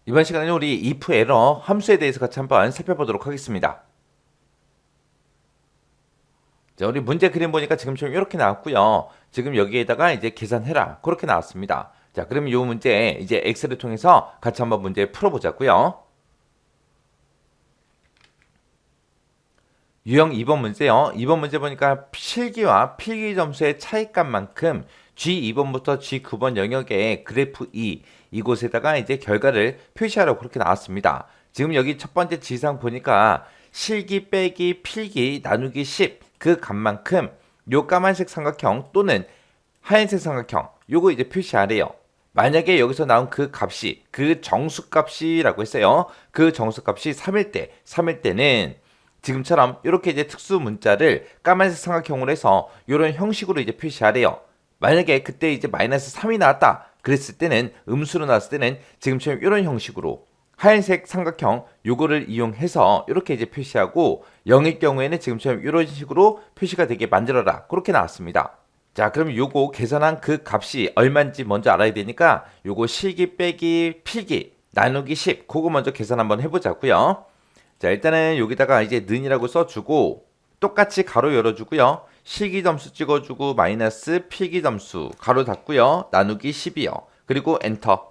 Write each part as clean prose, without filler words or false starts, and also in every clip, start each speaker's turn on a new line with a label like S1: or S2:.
S1: 이번 시간에는 우리 if 에러 함수에 대해서 같이 한번 살펴보도록 하겠습니다. 자, 우리 문제 그림 보니까 지금처럼 이렇게 나왔고요. 지금 여기에다가 이제 계산해라. 그렇게 나왔습니다. 자, 그러면 이 문제 이제 엑셀을 통해서 같이 한번 문제 풀어보자고요. 유형 2번 문제요. 2번 문제 보니까 실기와 필기 점수의 차이값만큼 G2번부터 G9번 영역의 그래프 2 이곳에다가 이제 결과를 표시하라고 그렇게 나왔습니다. 지금 여기 첫 번째 지상 보니까 실기 빼기 필기 나누기 10 그 값만큼 요 까만색 삼각형 또는 하얀색 삼각형 요거 이제 표시하래요. 만약에 여기서 나온 그 값이 그 정수값이라고 했어요. 그 정수값이 3일 때는 지금처럼 이렇게 이제 특수 문자를 까만색 삼각형으로 해서 이런 형식으로 이제 표시하래요. 만약에 그때 이제 마이너스 3이 나왔다 그랬을 때는 음수로 나왔을 때는 지금처럼 이런 형식으로 하얀색 삼각형 요거를 이용해서 이렇게 이제 표시하고 0일 경우에는 지금처럼 이런 식으로 표시가 되게 만들어라 그렇게 나왔습니다. 자, 그럼 요거 계산한 그 값이 얼마인지 먼저 알아야 되니까 요거 실기 빼기 필기 나누기 10 그거 먼저 계산 한번 해보자고요. 자, 일단은 여기다가 이제 는이라고 써주고 똑같이 가로 열어주고요. 실기 점수 찍어주고 마이너스 필기 점수 가로 닫고요. 나누기 10이요. 그리고 엔터.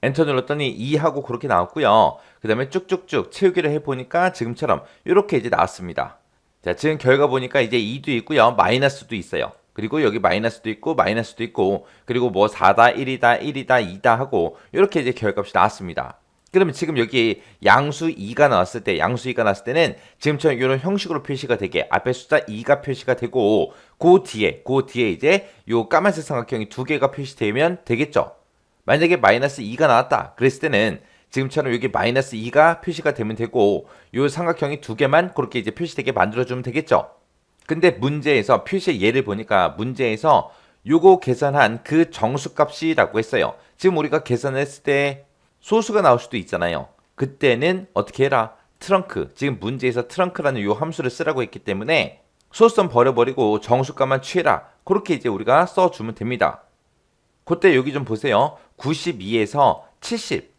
S1: 엔터 눌렀더니 2하고 그렇게 나왔고요. 그 다음에 쭉쭉쭉 채우기를 해보니까 지금처럼 이렇게 이제 나왔습니다. 자, 지금 결과 보니까 이제 2도 있고요. 마이너스도 있어요. 그리고 여기 마이너스도 있고 마이너스도 있고 그리고 뭐 4다, 1이다, 1이다, 2다 하고 이렇게 이제 결과값이 나왔습니다. 그러면 지금 여기 양수 2가 나왔을 때 양수 2가 나왔을 때는 지금처럼 이런 형식으로 표시가 되게 앞에 숫자 2가 표시가 되고 그 뒤에 이제 요 까만색 삼각형이 두 개가 표시되면 되겠죠. 만약에 마이너스 2가 나왔다 그랬을 때는 지금처럼 여기 마이너스 2가 표시가 되면 되고 요 삼각형이 두 개만 그렇게 이제 표시되게 만들어주면 되겠죠. 근데 문제에서 표시의 예를 보니까 문제에서 요거 계산한 그 정수값이라고 했어요. 지금 우리가 계산했을 때 소수가 나올 수도 있잖아요. 그때는 어떻게 해라? 트렁크. 지금 문제에서 트렁크라는 요 함수를 쓰라고 했기 때문에 소수점 버려버리고 정수값만 취해라. 그렇게 이제 우리가 써주면 됩니다. 그때 여기 좀 보세요. 92에서 70.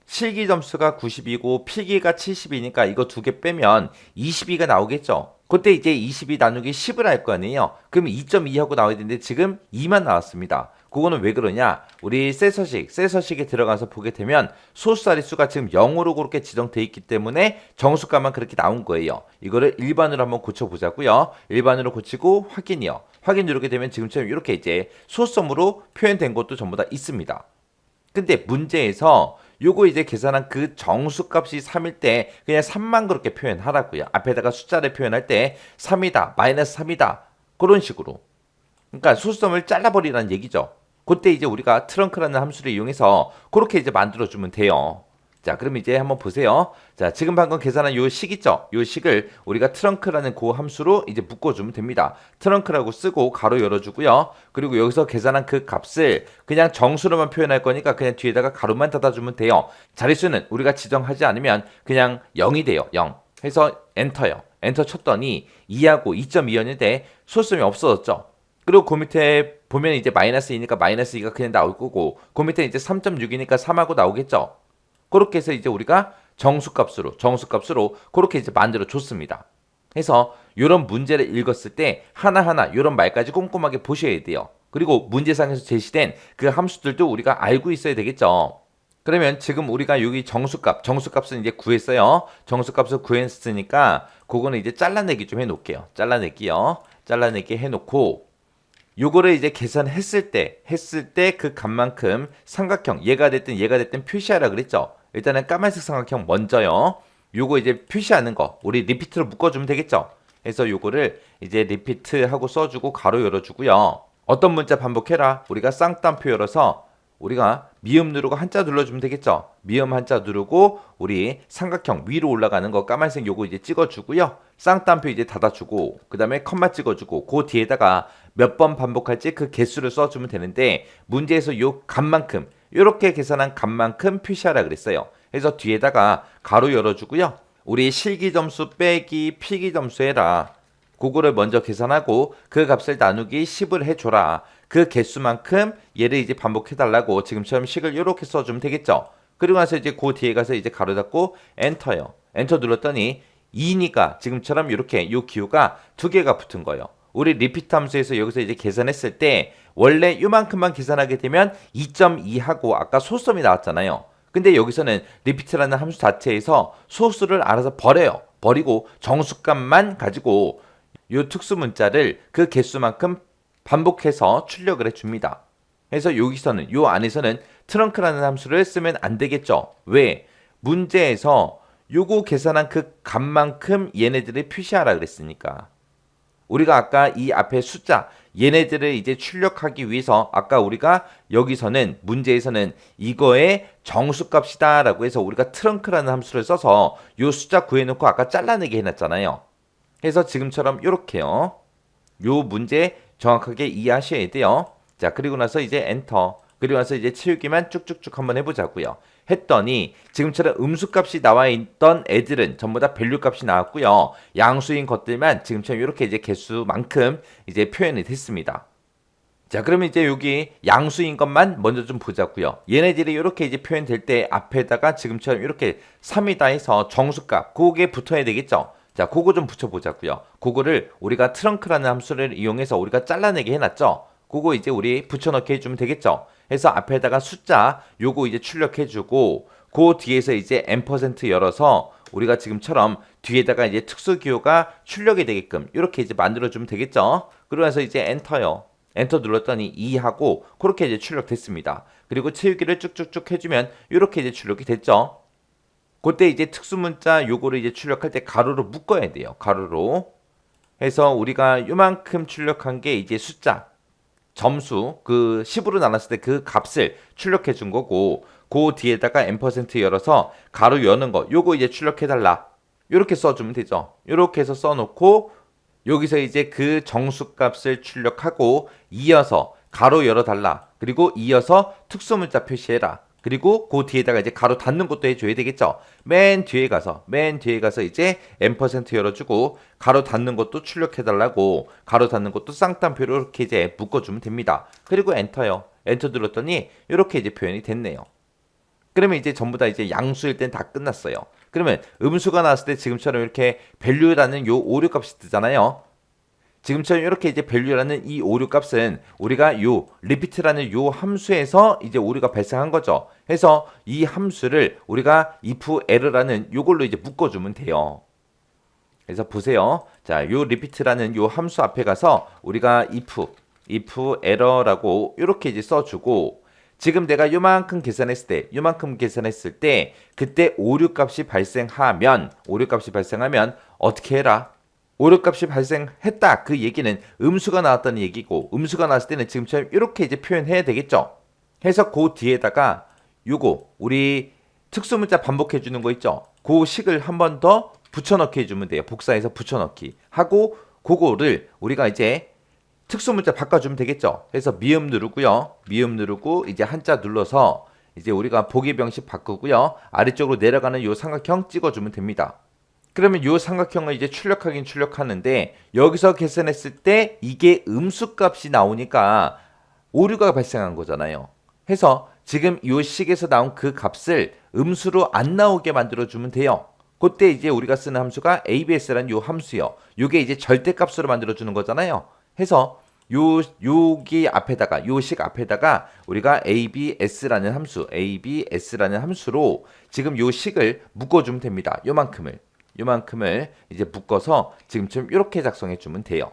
S1: 실기 점수가 90이고 필기가 70이니까 이거 두 개 빼면 22가 나오겠죠. 그때 이제 22 나누기 10을 할 거 아니에요. 그럼 2.2하고 나와야 되는데 지금 2만 나왔습니다. 그거는 왜 그러냐? 우리 셀서식에 들어가서 보게 되면 소수자릿수가 지금 0으로 그렇게 지정돼 있기 때문에 정수값만 그렇게 나온 거예요. 이거를 일반으로 한번 고쳐보자고요. 일반으로 고치고 확인이요. 확인 누르게 되면 지금처럼 이렇게 이제 소수점으로 표현된 것도 전부 다 있습니다. 근데 문제에서 요거 이제 계산한 그 정수값이 3일 때 그냥 3만 그렇게 표현하라고요. 앞에다가 숫자를 표현할 때 3이다, 마이너스 3이다. 그런 식으로. 그러니까 소수점을 잘라버리라는 얘기죠. 그때 이제 우리가 트렁크라는 함수를 이용해서 그렇게 이제 만들어주면 돼요. 자, 그럼 이제 한번 보세요. 자, 지금 방금 계산한 요 식 있죠? 요 식을 우리가 트렁크라는 그 함수로 이제 묶어주면 됩니다. 트렁크라고 쓰고 가로 열어주고요. 그리고 여기서 계산한 그 값을 그냥 정수로만 표현할 거니까 그냥 뒤에다가 가로만 닫아주면 돼요. 자릿수는 우리가 지정하지 않으면 그냥 0이 돼요. 0. 해서 엔터요. 엔터 쳤더니 2하고 2.2였는데 소수점이 없어졌죠. 그리고 그 밑에 보면 이제 마이너스 2니까 마이너스 2가 그냥 나올 거고 그 밑에 이제 3.6이니까 3하고 나오겠죠. 그렇게 해서 이제 우리가 정수값으로 그렇게 이제 만들어 줬습니다. 해서 이런 문제를 읽었을 때 하나하나 이런 말까지 꼼꼼하게 보셔야 돼요. 그리고 문제상에서 제시된 그 함수들도 우리가 알고 있어야 되겠죠. 그러면 지금 우리가 여기 정수값은 이제 구했어요. 정수값을 구했으니까 그거는 이제 잘라내기 좀 해놓을게요. 잘라내기 해놓고 요거를 이제 계산했을 때 그 값만큼 삼각형 얘가 됐든 표시하라 그랬죠. 일단은 까만색 삼각형 먼저요. 요거 이제 표시하는 거 우리 리피트로 묶어주면 되겠죠. 그래서 요거를 이제 리피트 하고 써주고 가로 열어주고요. 어떤 문자 반복해라. 우리가 쌍따옴표 열어서 우리가 미음 누르고 한자 눌러주면 되겠죠. 미음 한자 누르고 우리 삼각형 위로 올라가는 거 까만색 요거 이제 찍어주고요. 쌍따옴표 이제 닫아주고 그 다음에 컴마 찍어주고 그 뒤에다가 몇 번 반복할지 그 개수를 써주면 되는데 문제에서 요 값만큼 이렇게 계산한 값만큼 표시하라 그랬어요. 그래서 뒤에다가 가로 열어주고요. 우리 실기 점수 빼기 필기 점수 해라. 그거를 먼저 계산하고 그 값을 나누기 10을 해줘라. 그 개수만큼 얘를 이제 반복해달라고 지금처럼 식을 이렇게 써주면 되겠죠. 그리고 나서 이제 그 뒤에 가서 이제 가로 닫고 엔터요. 엔터 눌렀더니 2니까 지금처럼 이렇게 요 기호가 두 개가 붙은 거예요. 우리 리피트 함수에서 여기서 이제 계산했을 때 원래 요만큼만 계산하게 되면 2.2하고 아까 소수점이 나왔잖아요. 근데 여기서는 리피트라는 함수 자체에서 소수를 알아서 버려요. 버리고 정수값만 가지고 요 특수 문자를 그 개수만큼 반복해서 출력을 해줍니다. 그래서 여기서는 요 안에서는 트렁크라는 함수를 쓰면 안 되겠죠. 왜? 문제에서 요거 계산한 그 값만큼 얘네들을 표시하라 그랬으니까. 우리가 아까 이 앞에 숫자 얘네들을 이제 출력하기 위해서 아까 우리가 여기서는 문제에서는 이거의 정수값이다 라고 해서 우리가 트렁크라는 함수를 써서 요 숫자 구해놓고 아까 잘라내게 해놨잖아요. 그래서 지금처럼 요렇게요. 요 문제 정확하게 이해하셔야 돼요. 자, 그리고 나서 이제 엔터. 그리고 나서 이제 채우기만 쭉쭉쭉 한번 해보자고요. 했더니 지금처럼 음수값이 나와 있던 애들은 전부 다 밸류 값이 나왔고요. 양수인 것들만 지금처럼 이렇게 이제 개수만큼 이제 표현이 됐습니다. 자, 그러면 이제 여기 양수인 것만 먼저 좀 보자고요. 얘네들이 이렇게 이제 표현될 때 앞에다가 지금처럼 이렇게 3이다 해서 정수값 그게 붙어야 되겠죠. 자, 그거 좀 붙여보자고요. 그거를 우리가 트렁크라는 함수를 이용해서 우리가 잘라내게 해놨죠. 그거 이제 우리 붙여넣기 해주면 되겠죠. 해서 앞에다가 숫자 요거 이제 출력해주고 그 뒤에서 이제 n% 열어서 우리가 지금처럼 뒤에다가 이제 특수기호가 출력이 되게끔 이렇게 이제 만들어주면 되겠죠. 그러면서 이제 엔터요. 엔터 눌렀더니 2하고 그렇게 이제 출력됐습니다. 그리고 채우기를 쭉쭉쭉 해주면 이렇게 이제 출력이 됐죠. 그때 이제 특수문자 요거를 이제 출력할 때 가로로 묶어야 돼요. 가로로 해서 우리가 요만큼 출력한 게 이제 숫자 점수 그 10으로 나눴을 때 그 값을 출력해 준 거고 그 뒤에다가 n% 열어서 가로 여는 거 요거 이제 출력해 달라. 요렇게 써주면 되죠. 요렇게 해서 써놓고 여기서 이제 그 정수값을 출력하고 이어서 가로 열어 달라. 그리고 이어서 특수문자 표시해라. 그리고 그 뒤에다가 이제 가로 닫는 것도 해줘야 되겠죠. 맨 뒤에 가서 이제 n% 열어주고 가로 닫는 것도 출력해달라고 가로 닫는 것도 쌍따옴표로 이렇게 이제 묶어주면 됩니다. 그리고 엔터요. 엔터 눌렀더니 이렇게 이제 표현이 됐네요. 그러면 이제 전부 다 이제 양수일 땐 다 끝났어요. 그러면 음수가 나왔을 때 지금처럼 이렇게 value라는 요 오류 값이 뜨잖아요. 지금처럼 이렇게 이제 value라는 이 오류 값은 우리가 요 repeat라는 요 함수에서 이제 오류가 발생한 거죠. 해서 이 함수를 우리가 if error라는 요걸로 이제 묶어주면 돼요. 그래서 보세요. 자, 요 repeat라는 요 함수 앞에 가서 우리가 if error라고 이렇게 이제 써주고 지금 내가 요만큼 계산했을 때 그때 오류 값이 발생하면 어떻게 해라? 오류값이 발생했다. 그 얘기는 음수가 나왔다는 얘기고 음수가 나왔을 때는 지금처럼 이렇게 이제 표현해야 되겠죠. 해서 그 뒤에다가 요거 우리 특수문자 반복해 주는 거 있죠. 그 식을 한 번 더 붙여넣기 해주면 돼요. 복사해서 붙여넣기 하고 그거를 우리가 이제 특수문자 바꿔주면 되겠죠. 그래서 미음 누르고요. 미음 누르고 이제 한자 눌러서 이제 우리가 보기 병식 바꾸고요. 아래쪽으로 내려가는 요 삼각형 찍어주면 됩니다. 그러면 이 삼각형을 이제 출력하긴 출력하는데 여기서 계산했을 때 이게 음수값이 나오니까 오류가 발생한 거잖아요. 해서 지금 이 식에서 나온 그 값을 음수로 안 나오게 만들어주면 돼요. 그때 이제 우리가 쓰는 함수가 abs라는 요 함수요. 요게 이제 절대값으로 만들어주는 거잖아요. 해서 요기 앞에다가 요 식 앞에다가 우리가 abs라는 함수로 지금 요 식을 묶어주면 됩니다. 요만큼을 이제 묶어서 지금처럼 이렇게 작성해 주면 돼요.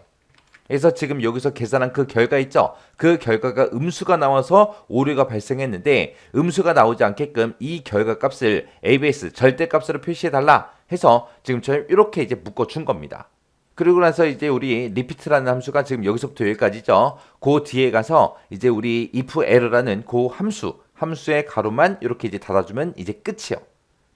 S1: 그래서 지금 여기서 계산한 그 결과 있죠? 그 결과가 음수가 나와서 오류가 발생했는데 음수가 나오지 않게끔 이 결과 값을 abs 절대값으로 표시해 달라 해서 지금처럼 이렇게 이제 묶어 준 겁니다. 그리고 나서 이제 우리 repeat라는 함수가 지금 여기서부터 여기까지죠. 그 뒤에 가서 이제 우리 if error라는 그 함수의 가로만 이렇게 이제 닫아주면 이제 끝이요.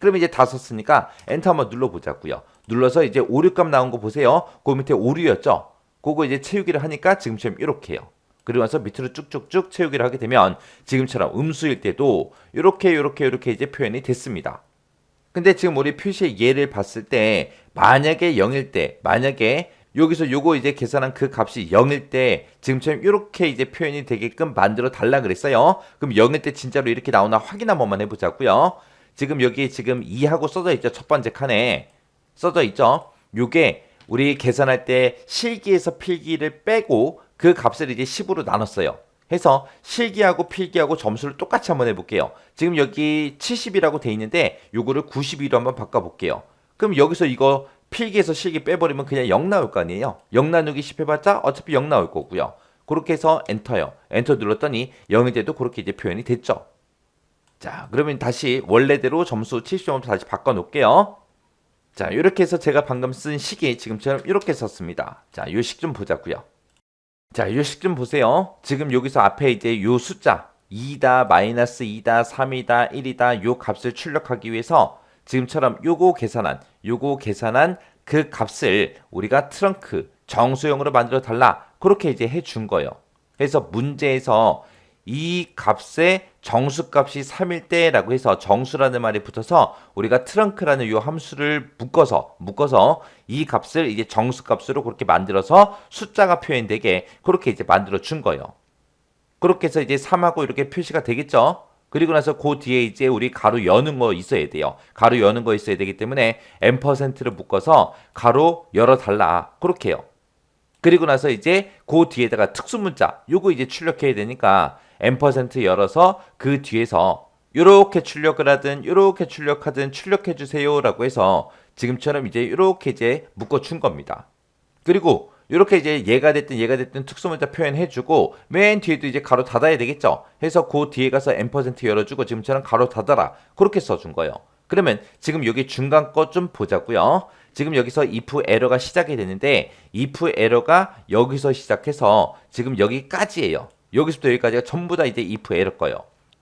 S1: 그러면 이제 다 썼으니까 엔터 한번 눌러보자고요. 눌러서 이제 오류값 나온 거 보세요. 그 밑에 오류였죠. 그거 이제 채우기를 하니까 지금처럼 이렇게요. 그리고 나서 밑으로 쭉쭉쭉 채우기를 하게 되면 지금처럼 음수일 때도 이렇게 이제 표현이 됐습니다. 근데 지금 우리 표시의 예를 봤을 때 만약에 0일 때 여기서 요거 이제 계산한 그 값이 0일 때 지금처럼 이렇게 이제 표현이 되게끔 만들어 달라 그랬어요. 그럼 0일 때 진짜로 이렇게 나오나 확인 한 번만 해보자고요. 지금 여기 지금 2하고 써져 있죠. 첫 번째 칸에 써져 있죠. 요게 우리 계산할 때 실기에서 필기를 빼고 그 값을 이제 10으로 나눴어요. 해서 실기하고 필기하고 점수를 똑같이 한번 해볼게요. 지금 여기 70이라고 돼 있는데 요거를 92로 한번 바꿔볼게요. 그럼 여기서 이거 필기에서 실기 빼버리면 그냥 0 나올 거 아니에요. 0 나누기 10 해봤자 어차피 0 나올 거고요. 그렇게 해서 엔터요. 엔터 눌렀더니 0이 돼도 그렇게 이제 표현이 됐죠. 자, 그러면 다시 원래대로 점수 70점으로 다시 바꿔놓을게요. 자, 이렇게 해서 제가 방금 쓴 식이 지금처럼 이렇게 썼습니다. 자, 요 식 좀 보자고요. 자, 요 식 좀 보세요. 지금 여기서 앞에 이제 요 숫자 2다, 마이너스 2다, 3이다, 1이다 요 값을 출력하기 위해서 지금처럼 요거 계산한 그 값을 우리가 트렁크 정수형으로 만들어 달라. 그렇게 이제 해준 거예요. 그래서 문제에서 이 값의 정수값이 3일 때라고 해서 정수라는 말이 붙어서 우리가 트렁크라는 요 함수를 묶어서 이 값을 이제 정수값으로 그렇게 만들어서 숫자가 표현되게 그렇게 이제 만들어 준 거예요. 그렇게 해서 이제 3하고 이렇게 표시가 되겠죠. 그리고 나서 그 뒤에 이제 우리 가로 여는 거 있어야 돼요. 가로 여는 거 있어야 되기 때문에 %를 묶어서 가로 열어달라. 그렇게 해요. 그리고 나서 이제 그 뒤에다가 특수문자 요거 이제 출력해야 되니까 %, 열어서 그 뒤에서 요렇게 출력을 하든 요렇게 출력하든 출력해 주세요라고 해서 지금처럼 이제 요렇게 이제 묶어 준 겁니다. 그리고 요렇게 이제 얘가 됐든 특수문자 표현해 주고 맨 뒤에도 이제 가로 닫아야 되겠죠. 해서 그 뒤에 가서 %, 열어주고 지금처럼 가로 닫아라. 그렇게 써준 거예요. 그러면 지금 여기 중간 거 좀 보자고요. 지금 여기서 if 에러가 시작이 되는데 if 에러가 여기서 시작해서 지금 여기까지예요. 여기서부터 여기까지가 전부 다 이제 if 에러 거예요.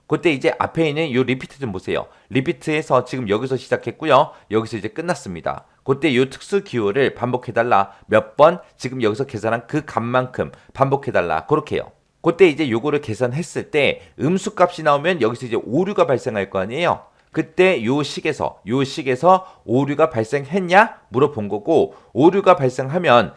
S1: 그때 이제 앞에 있는 요 리피트 좀 보세요. 리피트에서 지금 여기서 시작했고요. 여기서 이제 끝났습니다. 그때 요 특수 기호를 반복해달라. 몇 번 지금 여기서 계산한 그 값만큼 반복해달라. 그렇게 해요. 그때 이제 요거를 계산했을 때 음수값이 나오면 여기서 이제 오류가 발생할 거 아니에요. 그때 요 식에서 오류가 발생했냐 물어본 거고 오류가 발생하면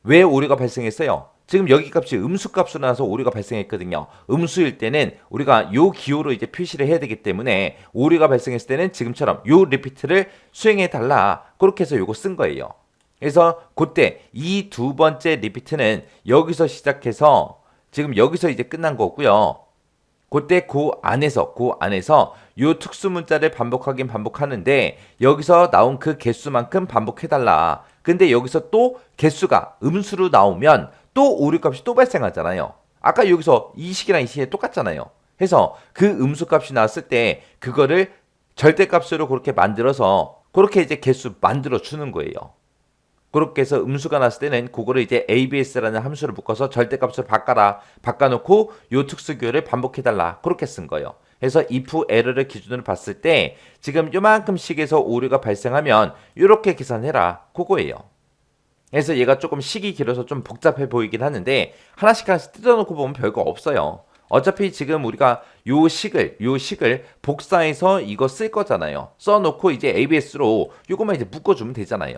S1: 왜 오류가 발생했어요? 지금 여기 값이 음수값으로 나와서 오류가 발생했거든요. 음수일 때는 우리가 요 기호로 이제 표시를 해야 되기 때문에 오류가 발생했을 때는 지금처럼 요 리피트를 수행해 달라. 그렇게 해서 요거 쓴 거예요. 그래서 그때 이 두 번째 리피트는 여기서 시작해서 지금 여기서 이제 끝난 거고요. 그때 그 안에서 요 특수 문자를 반복하긴 반복하는데 여기서 나온 그 개수만큼 반복해달라. 근데 여기서 또 개수가 음수로 나오면 또 오류값이 또 발생하잖아요. 아까 여기서 이 식이랑 이 식이 똑같잖아요. 해서 그 음수값이 나왔을 때 그거를 절대값으로 그렇게 만들어서 그렇게 이제 개수 만들어 주는 거예요. 그렇게 해서 음수가 났을 때는 그거를 이제 abs라는 함수를 묶어서 절대값으로 바꿔놓고 요 특수기호를 반복해달라. 그렇게 쓴 거예요. 그래서 if error를 기준으로 봤을 때 지금 요만큼 식에서 오류가 발생하면 이렇게 계산해라. 그거예요. 그래서 얘가 조금 식이 길어서 좀 복잡해 보이긴 하는데 하나씩 뜯어놓고 보면 별거 없어요. 어차피 지금 우리가 요 식을 복사해서 이거 쓸 거잖아요. 써놓고 이제 ABS로 요것만 이제 묶어주면 되잖아요.